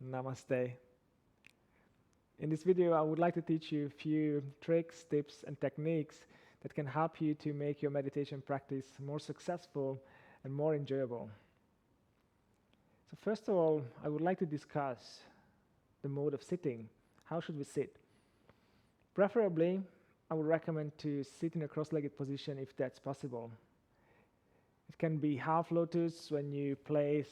Namaste. In this video, I would like to teach you a few tricks, tips, and techniques that can help you to make your meditation practice more successful and more enjoyable. So first of all, I would like to discuss the mode of sitting. How should we sit? Preferably, I would recommend to sit in a cross-legged position if that's possible. It can be half lotus when you place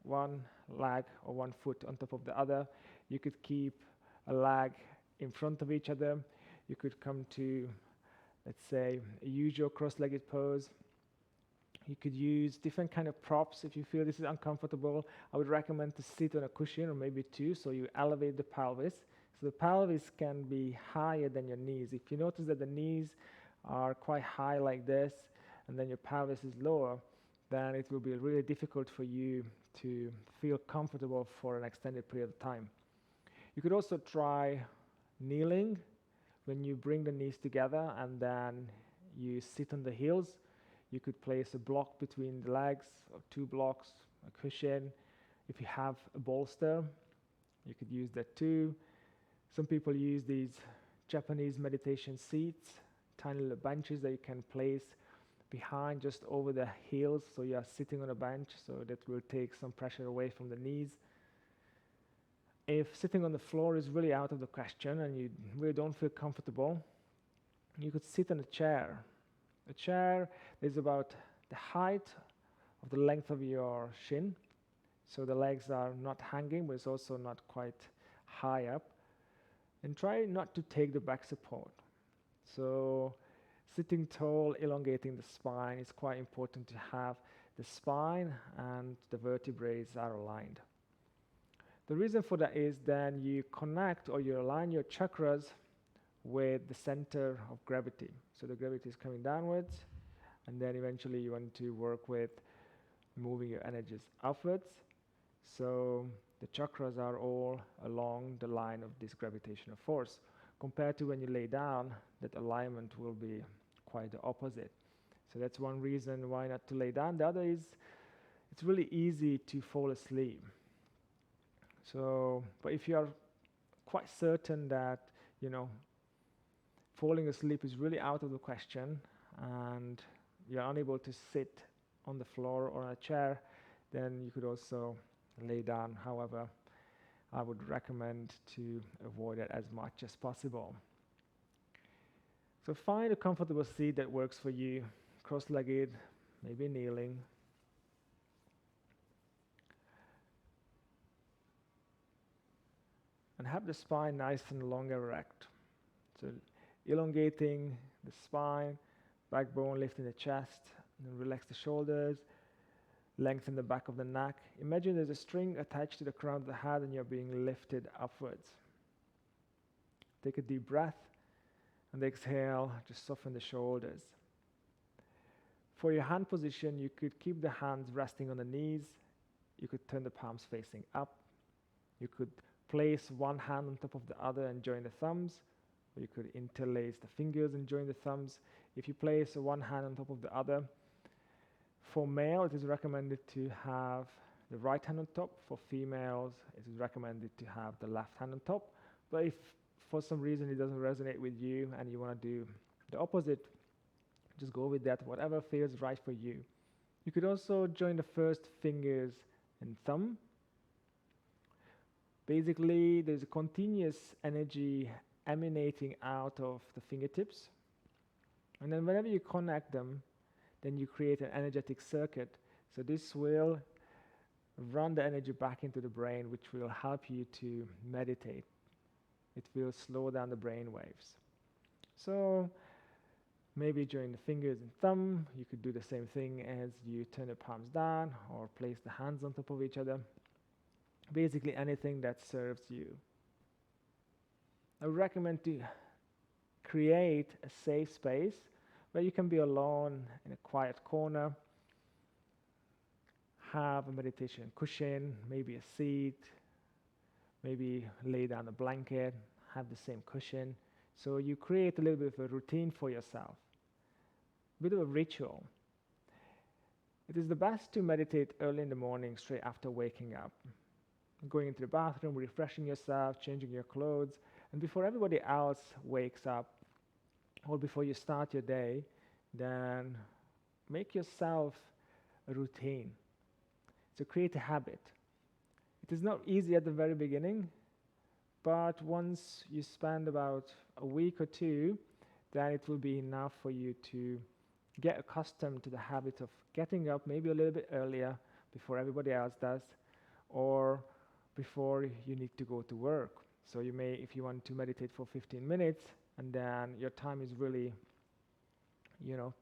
one leg or one foot on top of the other. You could keep a leg in front of each other. You could come to, let's say, a usual cross-legged pose. You could use different kind of props if you feel this is uncomfortable. I would recommend to sit on a cushion or maybe two, so you elevate the pelvis. So the pelvis can be higher than your knees. If you notice that the knees are quite high like this, and then your pelvis is lower, then it will be really difficult for you to feel comfortable for an extended period of time. You could also try kneeling when you bring the knees together and then you sit on the heels. You could place a block between the legs, or two blocks, a cushion. If you have a bolster, you could use that too. Some people use these Japanese meditation seats, tiny little benches that you can place behind, just over the heels, so you are sitting on a bench, so that will take some pressure away from the knees. If sitting on the floor is really out of the question and you really don't feel comfortable, you could sit on a chair. A chair is about the height of the length of your shin, so the legs are not hanging, but it's also not quite high up. And try not to take the back support. So sitting tall, elongating the spine, is quite important to have the spine and the vertebrae are aligned. The reason for that is then you connect or you align your chakras with the center of gravity. So the gravity is coming downwards, and then eventually you want to work with moving your energies upwards. So the chakras are all along the line of this gravitational force. Compared to when you lay down, that alignment will be quite the opposite. So that's one reason why not to lay down. The other is it's really easy to fall asleep. So, but if you are quite certain that, falling asleep is really out of the question and you're unable to sit on the floor or on a chair, then you could also lay down. However, I would recommend to avoid it as much as possible. So find a comfortable seat that works for you, cross-legged, maybe kneeling. And have the spine nice and long and erect. So elongating the spine, backbone, lifting the chest, and then relax the shoulders, lengthen the back of the neck. Imagine there's a string attached to the crown of the head and you're being lifted upwards. Take a deep breath and exhale, just soften the shoulders. For your hand position, you could keep the hands resting on the knees. You could turn the palms facing up. You could place one hand on top of the other and join the thumbs. Or you could interlace the fingers and join the thumbs. If you place one hand on top of the other, for male, it is recommended to have the right hand on top. For females, it is recommended to have the left hand on top. But if for some reason it doesn't resonate with you and you want to do the opposite, just go with that, whatever feels right for you. You could also join the first fingers and thumb. Basically, there's a continuous energy emanating out of the fingertips. And then whenever you connect them, then you create an energetic circuit. So this will run the energy back into the brain, which will help you to meditate. It will slow down the brain waves. So maybe join the fingers and thumb. You could do the same thing as you turn the palms down or place the hands on top of each other. Basically anything that serves you. I would recommend to create a safe space where you can be alone in a quiet corner, have a meditation cushion, maybe a seat, maybe lay down a blanket, have the same cushion. So you create a little bit of a routine for yourself, a bit of a ritual. It is the best to meditate early in the morning, straight after waking up. going into the bathroom, refreshing yourself, changing your clothes, and before everybody else wakes up, or before you start your day, then make yourself a routine. So create a habit. It is not easy at the very beginning, but once you spend about a week or two, then it will be enough for you to get accustomed to the habit of getting up maybe a little bit earlier before everybody else does, or before you need to go to work. So you may, if you want to meditate for 15 minutes and then your time is really,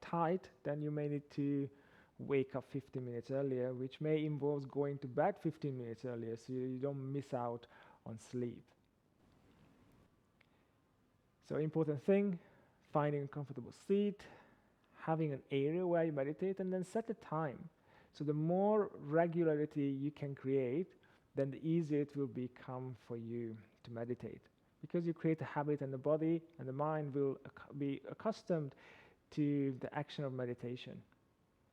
tight, then you may need to wake up 15 minutes earlier, which may involve going to bed 15 minutes earlier so you don't miss out on sleep. So important thing, finding a comfortable seat, having an area where you meditate, and then set a time. So the more regularity you can create, then the easier it will become for you to meditate. Because you create a habit, and the body and the mind will be accustomed to the action of meditation.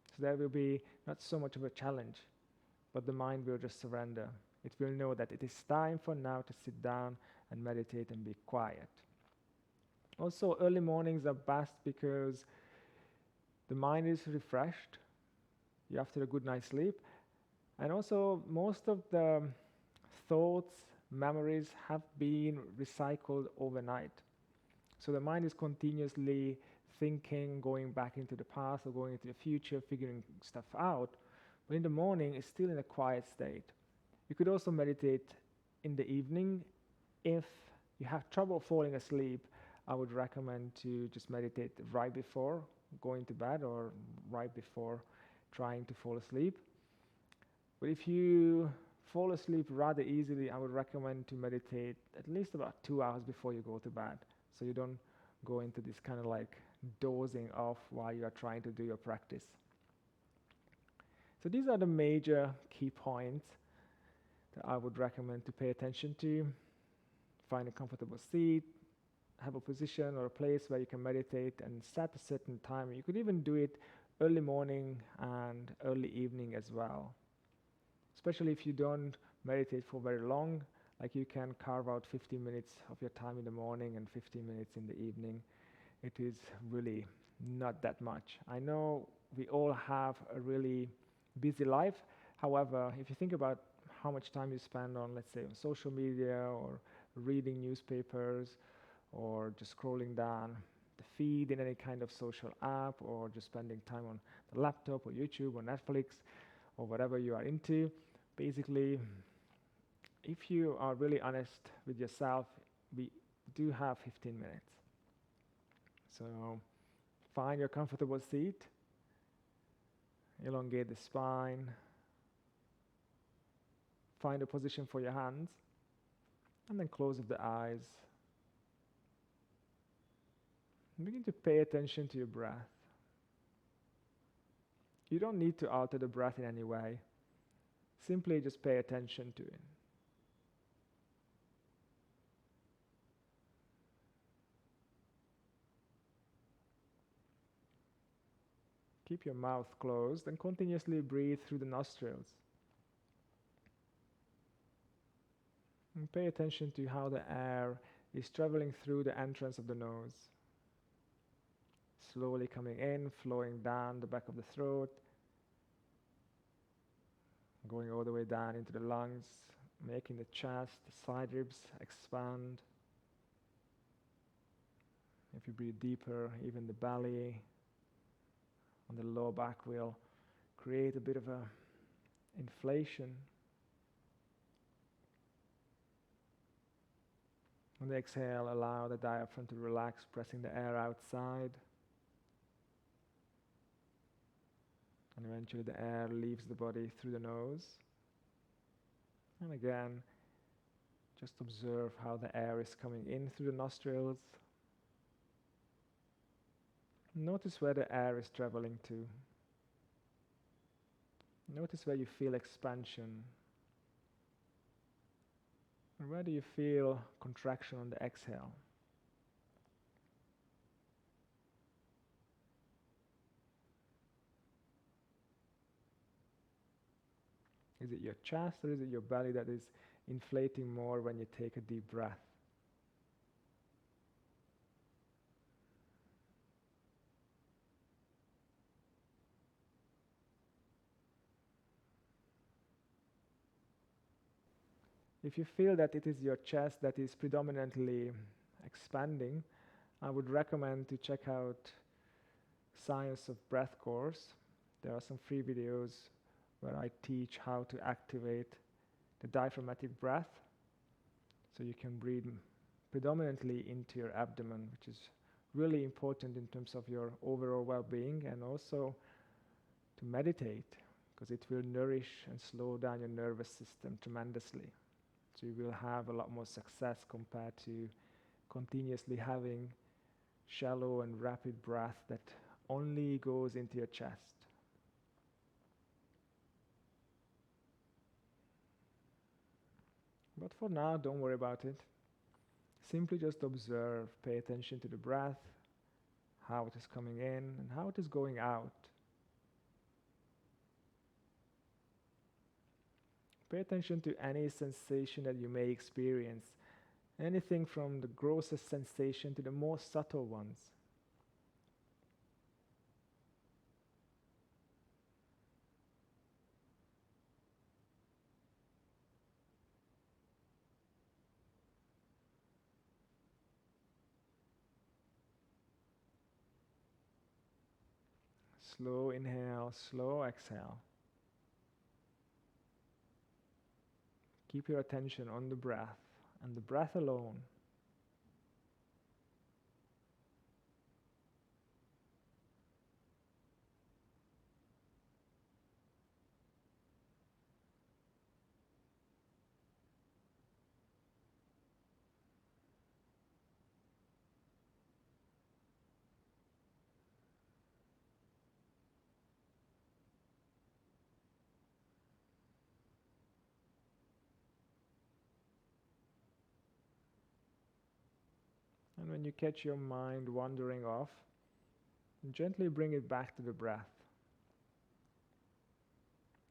So there will be not so much of a challenge, but the mind will just surrender. It will know that it is time for now to sit down and meditate and be quiet. Also, early mornings are best because the mind is refreshed after a good night's sleep, and also most of the thoughts, memories have been recycled overnight. So the mind is continuously thinking, going back into the past or going into the future, figuring stuff out. But in the morning, it's still in a quiet state. You could also meditate in the evening. If you have trouble falling asleep, I would recommend to just meditate right before going to bed or right before trying to fall asleep. But if you fall asleep rather easily, I would recommend to meditate at least about 2 hours before you go to bed, so you don't go into this kind of like dozing off while you are trying to do your practice. So these are the major key points that I would recommend to pay attention to. Find a comfortable seat, have a position or a place where you can meditate, and set a certain time. You could even do it early morning and early evening as well. Especially if you don't meditate for very long, like you can carve out 15 minutes of your time in the morning and 15 minutes in the evening. It is really not that much. I know we all have a really busy life. However, if you think about how much time you spend on, let's say, on social media or reading newspapers or just scrolling down the feed in any kind of social app, or just spending time on the laptop or YouTube or Netflix or whatever you are into, basically, if you are really honest with yourself, we do have 15 minutes. So find your comfortable seat, elongate the spine, find a position for your hands, and then close the eyes. Begin to pay attention to your breath. You don't need to alter the breath in any way. Simply just pay attention to it. Keep your mouth closed and continuously breathe through the nostrils. And pay attention to how the air is traveling through the entrance of the nose. Slowly coming in, flowing down the back of the throat, going all the way down into the lungs, making the chest, the side ribs expand. If you breathe deeper, even the belly on the lower back will create a bit of a inflation. On the exhale, allow the diaphragm to relax, pressing the air outside. And eventually the air leaves the body through the nose. And again, just observe how the air is coming in through the nostrils. Notice where the air is traveling to. Notice where you feel expansion. And where do you feel contraction on the exhale? Is it your chest or is it your belly that is inflating more when you take a deep breath. If you feel that it is your chest that is predominantly expanding, I would recommend to check out Science of Breath course. There are some free videos where I teach how to activate the diaphragmatic breath, so you can breathe predominantly into your abdomen, which is really important in terms of your overall well-being, and also to meditate, because it will nourish and slow down your nervous system tremendously. So you will have a lot more success compared to continuously having shallow and rapid breath that only goes into your chest. But for now, don't worry about it. Simply just observe, pay attention to the breath, how it is coming in and how it is going out. Pay attention to any sensation that you may experience, anything from the grossest sensation to the most subtle ones. Slow inhale, slow exhale. Keep your attention on the breath and the breath alone. And when you catch your mind wandering off, gently bring it back to the breath.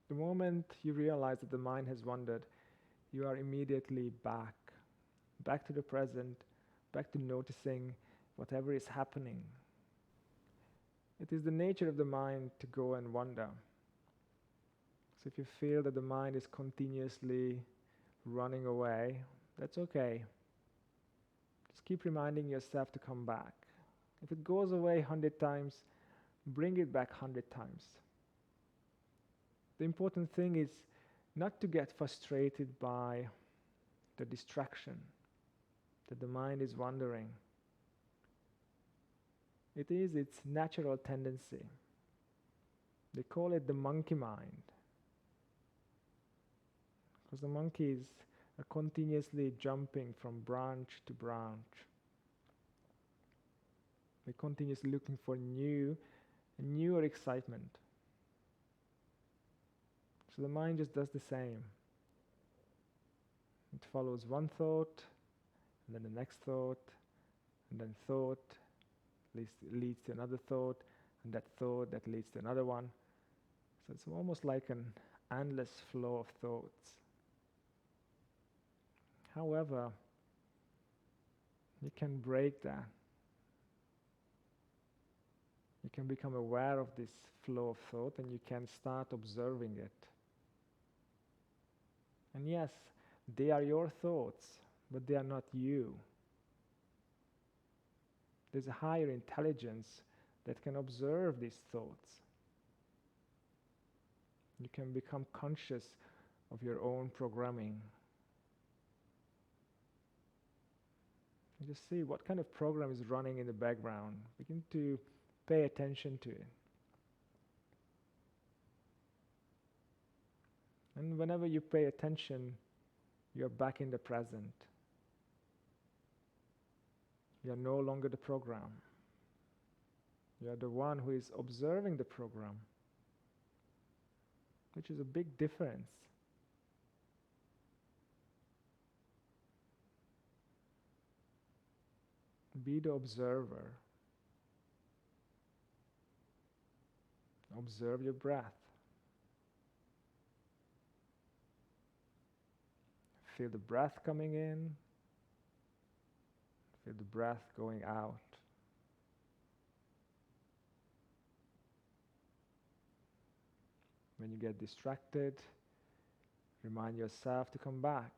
The moment you realize that the mind has wandered, you are immediately back to the present, back to noticing whatever is happening. It is the nature of the mind to go and wander. So if you feel that the mind is continuously running away, that's okay. Just keep reminding yourself to come back. If it goes away 100 times, bring it back 100 times. The important thing is not to get frustrated by the distraction, that the mind is wandering. It is its natural tendency. They call it the monkey mind, because the monkeys are continuously jumping from branch to branch. They're continuously looking for newer excitement. So the mind just does the same. It follows one thought, and then the next thought, and then thought leads to another thought, and that thought that leads to another one. So it's almost like an endless flow of thoughts. However, you can break that. You can become aware of this flow of thought, and you can start observing it. And yes, they are your thoughts, but they are not you. There's a higher intelligence that can observe these thoughts. You can become conscious of your own programming. You just see what kind of program is running in the background. Begin to pay attention to it. And whenever you pay attention, you're back in the present. You're no longer the program. You're the one who is observing the program, which is a big difference. Be the observer. Observe your breath. Feel the breath coming in, feel the breath going out. When you get distracted, remind yourself to come back.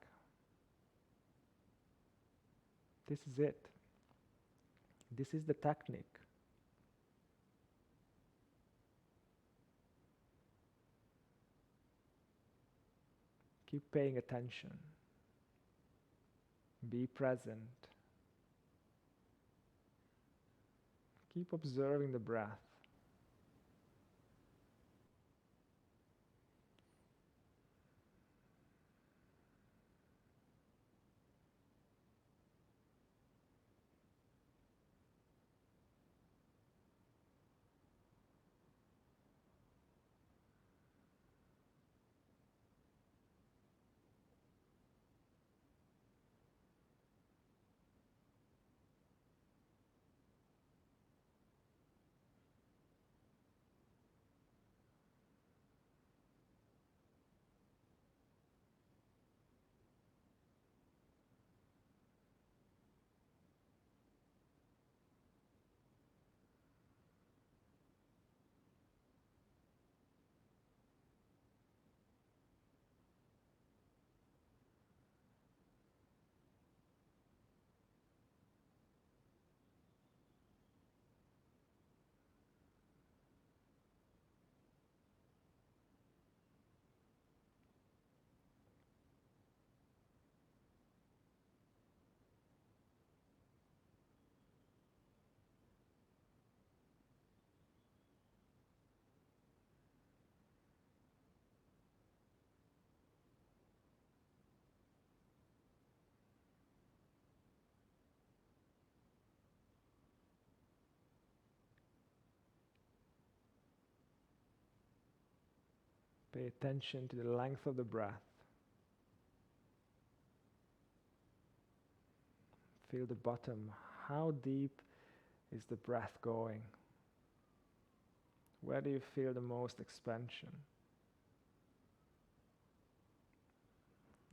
This is it. This is the technique. Keep paying attention. Be present. Keep observing the breath. Pay attention to the length of the breath. Feel the bottom. How deep is the breath going? Where do you feel the most expansion?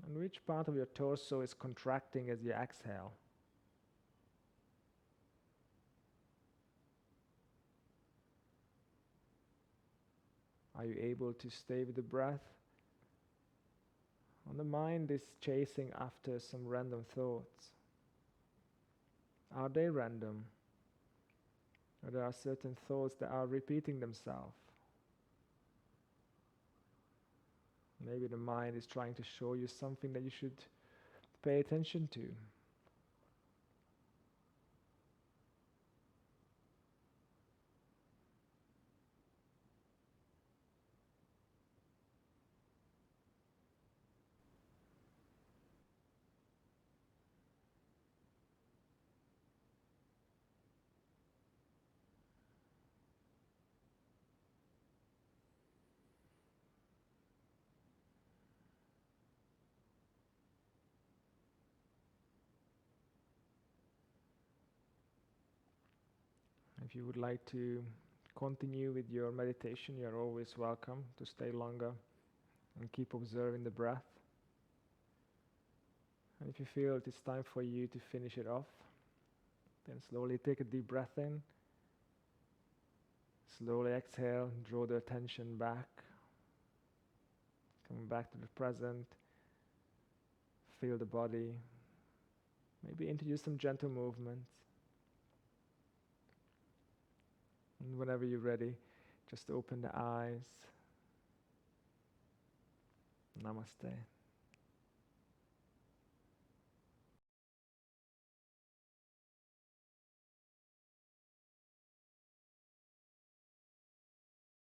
And which part of your torso is contracting as you exhale? Are you able to stay with the breath? Or the mind is chasing after some random thoughts. Are they random? Or there are certain thoughts that are repeating themselves? Maybe the mind is trying to show you something that you should pay attention to. If you would like to continue with your meditation, you're always welcome to stay longer and keep observing the breath. And if you feel it is time for you to finish it off, then slowly take a deep breath in. Slowly exhale, draw the attention back. Coming back to the present. Feel the body. Maybe introduce some gentle movements. And whenever you're ready, just open the eyes. Namaste.